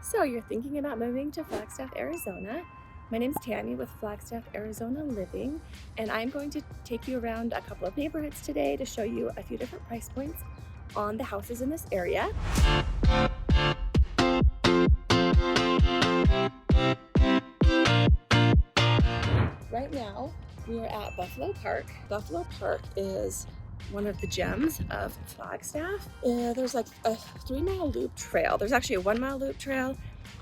So you're thinking about moving to Flagstaff, Arizona. My name's Tammy with Flagstaff Arizona Living, and I'm going to take you around a couple of neighborhoods today to show you a few different price points on the houses in this area. Right now, we are at Buffalo Park. Buffalo Park is one of the gems of Flagstaff. There's like a 3-mile loop trail. There's actually a 1-mile loop trail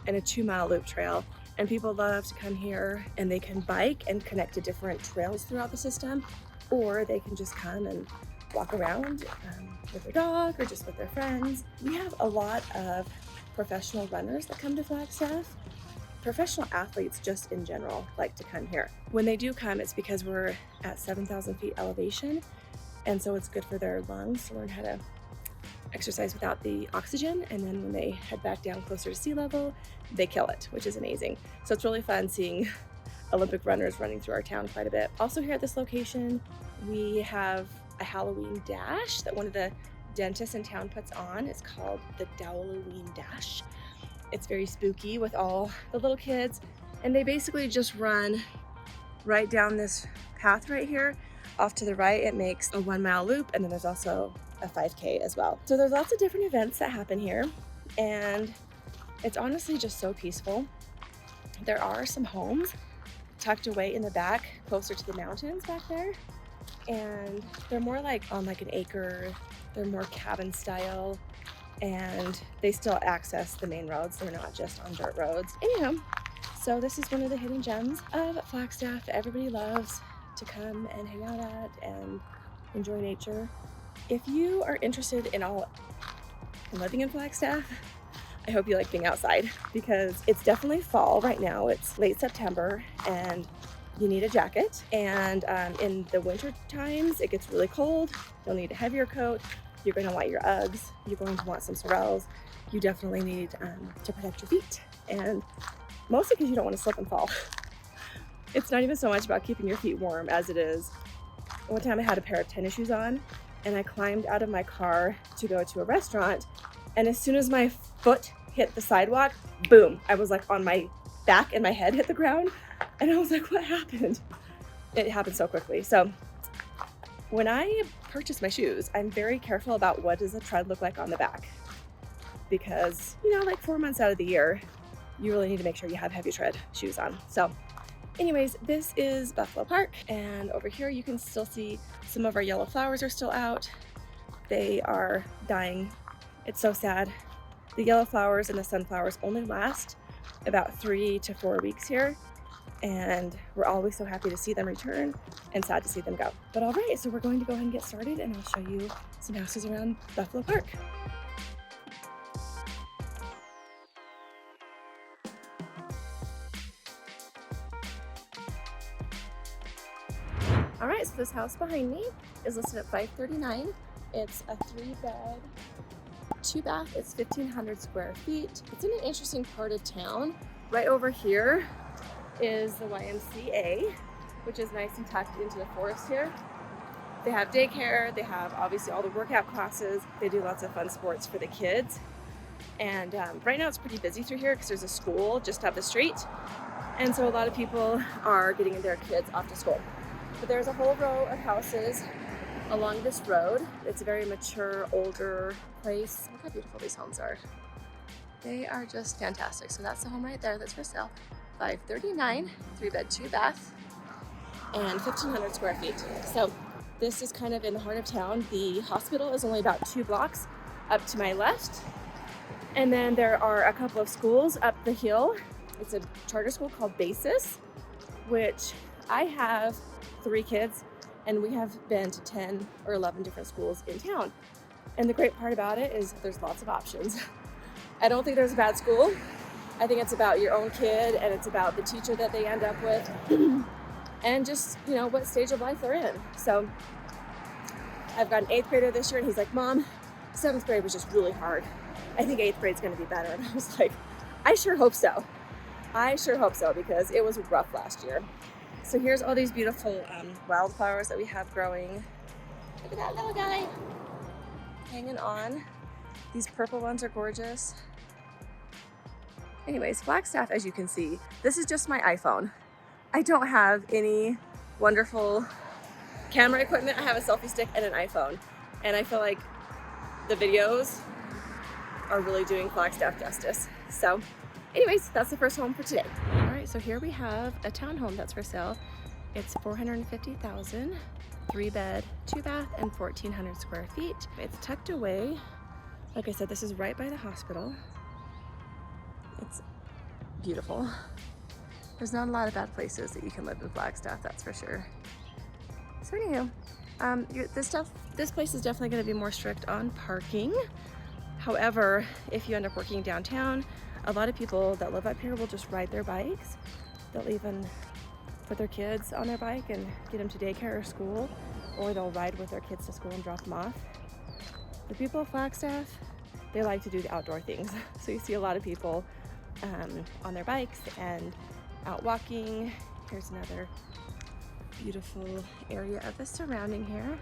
and a 2-mile loop trail. And people love to come here and they can bike and connect to different trails throughout the system, or they can just come and walk around with their dog or just with their friends. We have a lot of professional runners that come to Flagstaff. Professional athletes just in general like to come here. When they do come, it's because we're at 7,000 feet elevation, and so it's good for their lungs to learn how to exercise without the oxygen, and then when they head back down closer to sea level, they kill it, which is amazing. So it's really fun seeing Olympic runners running through our town quite a bit. Also here at this location, we have a Halloween dash that one of the dentists in town puts on. It's called the Dowloween Dash. It's very spooky with all the little kids, and they basically just run right down this path right here. Off to the right, it makes a 1-mile loop, and then there's also a 5K as well. So there's lots of different events that happen here, and it's honestly just so peaceful. There are some homes tucked away in the back, closer to the mountains back there, and they're more like on like an acre. They're more cabin style, and they still access the main roads. They're not just on dirt roads. Anyhow, so this is one of the hidden gems of Flagstaff that everybody loves to come and hang out at and enjoy nature. If you are interested in living in Flagstaff, I hope you like being outside, because it's definitely fall right now. It's late September and you need a jacket. And in the winter times, it gets really cold. You'll need a heavier coat. You're going to want your Uggs. You're going to want some Sorels. You definitely need to protect your feet, and mostly because you don't want to slip and fall. It's not even so much about keeping your feet warm as it is. One time I had a pair of tennis shoes on, and I climbed out of my car to go to a restaurant, and as soon as my foot hit the sidewalk, boom, I was like on my back and my head hit the ground, and I was like, what happened? It happened so quickly. So when I purchase my shoes, I'm very careful about what does the tread look like on the back, because, you know, like 4 months out of the year, you really need to make sure you have heavy tread shoes on. So anyways, this is Buffalo Park, and over here you can still see some of our yellow flowers are still out. They are dying. It's so sad. The yellow flowers and the sunflowers only last about 3 to 4 weeks here, and we're always so happy to see them return and sad to see them go. But all right, so we're going to go ahead and get started, and I'll show you some houses around Buffalo Park. All right, so this house behind me is listed at $539. It's a 3-bed, 2-bath. It's 1,500 square feet. It's in an interesting part of town. Right over here is the YMCA, which is nice and tucked into the forest here. They have daycare. They have obviously all the workout classes. They do lots of fun sports for the kids. And right now it's pretty busy through here because there's a school just up the street. And so a lot of people are getting their kids off to school. But there's a whole row of houses along this road. It's a very mature, older place. Look how beautiful these homes are. They are just fantastic. So that's the home right there that's for sale. $539, 3-bed, 2-bath, and 1,500 square feet. So this is kind of in the heart of town. The hospital is only about 2 blocks up to my left. And then there are a couple of schools up the hill. It's a charter school called Basis, which I have 3 kids, and we have been to 10 or 11 different schools in town. And the great part about it is there's lots of options. I don't think there's a bad school. I think it's about your own kid, and it's about the teacher that they end up with and just, you know, what stage of life they're in. So I've got an 8th grader this year, and he's like, Mom, 7th grade was just really hard. I think 8th grade's gonna be better. And I was like, I sure hope so. I sure hope so, because it was rough last year. So here's all these beautiful wildflowers that we have growing. Look at that little guy hanging on. These purple ones are gorgeous. Anyways, Flagstaff, as you can see, this is just my iPhone. I don't have any wonderful camera equipment. I have a selfie stick and an iPhone. And I feel like the videos are really doing Flagstaff justice. So anyways, that's the first home for today. All right, so here we have a townhome that's for sale. It's $450,000, 3-bed, 2-bath, and 1,400 square feet. It's tucked away. Like I said, this is right by the hospital. It's beautiful. There's not a lot of bad places that you can live in Flagstaff, that's for sure. So anywho, this place is definitely going to be more strict on parking. However, if you end up working downtown, a lot of people that live up here will just ride their bikes. They'll even put their kids on their bike and get them to daycare or school, or they'll ride with their kids to school and drop them off. The people of Flagstaff, they like to do the outdoor things. So you see a lot of people on their bikes and out walking. Here's another beautiful area of the surrounding here.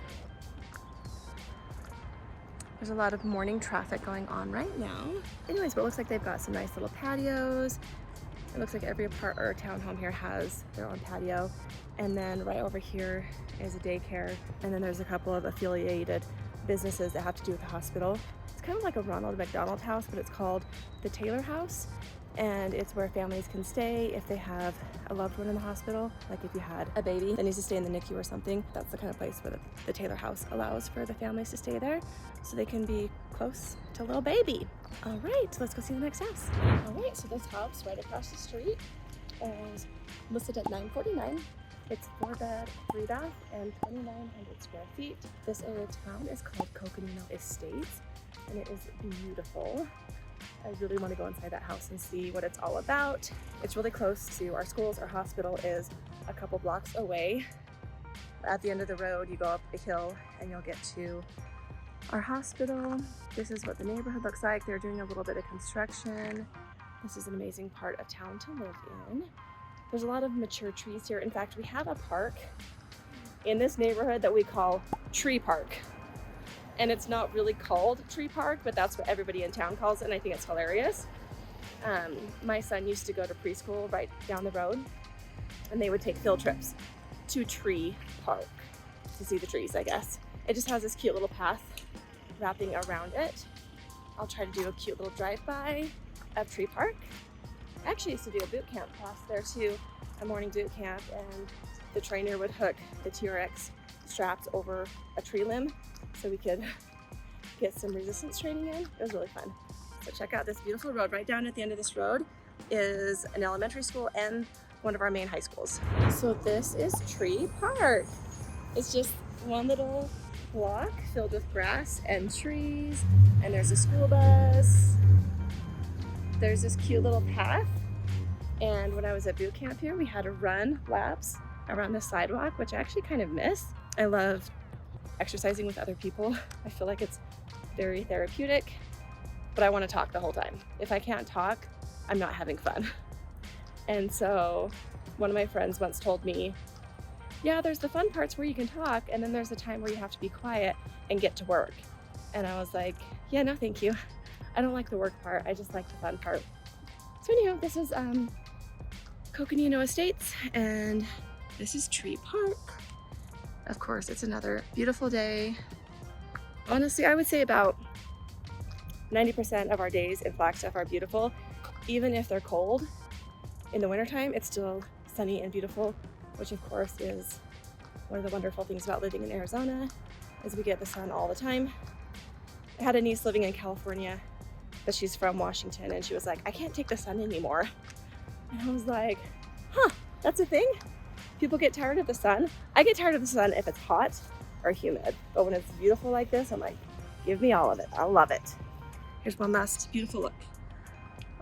There's a lot of morning traffic going on right now. Anyways, but it looks like they've got some nice little patios. It looks like every apart or townhome here has their own patio. And then right over here is a daycare. And then there's a couple of affiliated businesses that have to do with the hospital. It's kind of like a Ronald McDonald house, but it's called the Taylor House. And it's where families can stay if they have a loved one in the hospital. Like if you had a baby that needs to stay in the NICU or something, that's the kind of place where the Taylor House allows for the families to stay there so they can be close to little baby. All right, so let's go see the next house. All right, so this house right across the street is listed at $949. It's 4-bed, 3-bath, and 2,900 square feet. This area of town is called Coconino Estates, and it is beautiful. I really want to go inside that house and see what it's all about. It's really close to our schools. Our hospital is a couple blocks away. At the end of the road, you go up a hill and you'll get to our hospital. This is what the neighborhood looks like. They're doing a little bit of construction. This is an amazing part of town to live in. There's a lot of mature trees here. In fact, we have a park in this neighborhood that we call Tree Park. And it's not really called Tree Park, but that's what everybody in town calls it, and I think it's hilarious. My son used to go to preschool right down the road, and they would take field trips to Tree Park to see the trees, I guess. It just has this cute little path wrapping around it. I'll try to do a cute little drive-by of Tree Park. I actually used to do a boot camp class there too, a morning boot camp, and the trainer would hook the TRX straps over a tree limb so we could get some resistance training in. It was really fun. So check out this beautiful road. Right down at the end of this road is an elementary school and one of our main high schools. So this is Tree Park. It's just one little block filled with grass and trees, and there's a school bus. There's this cute little path, and when I was at boot camp here, we had to run laps around the sidewalk, which I actually kind of miss. I love exercising with other people. I feel like it's very therapeutic, but I want to talk the whole time. If I can't talk, I'm not having fun. And so one of my friends once told me, yeah, there's the fun parts where you can talk, and then there's the time where you have to be quiet and get to work. And I was like, yeah, no, thank you. I don't like the work part. I just like the fun part. So anyhow, this is Coconino Estates, and this is Tree Park. Of course, it's another beautiful day. Honestly, I would say about 90% of our days in Flagstaff are beautiful. Even if they're cold in the wintertime, it's still sunny and beautiful, which of course is one of the wonderful things about living in Arizona, is we get the sun all the time. I had a niece living in California, but she's from Washington, and she was like, I can't take the sun anymore. And I was like, huh, that's a thing? People get tired of the sun. I get tired of the sun if it's hot or humid, but when it's beautiful like this, I'm like, give me all of it. I love it. Here's one last beautiful look.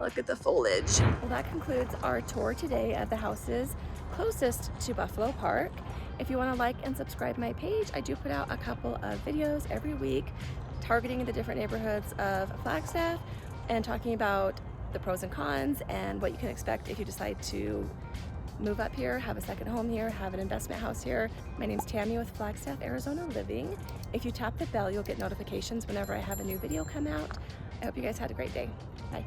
Look at the foliage. Well, that concludes our tour today of the houses closest to Buffalo Park. If you want to like and subscribe my page, I do put out a couple of videos every week targeting the different neighborhoods of Flagstaff and talking about the pros and cons and what you can expect if you decide to move up here, have a second home here, have an investment house here. My name's Tammy with Flagstaff Arizona Living. If you tap the bell, you'll get notifications whenever I have a new video come out. I hope you guys had a great day. Bye.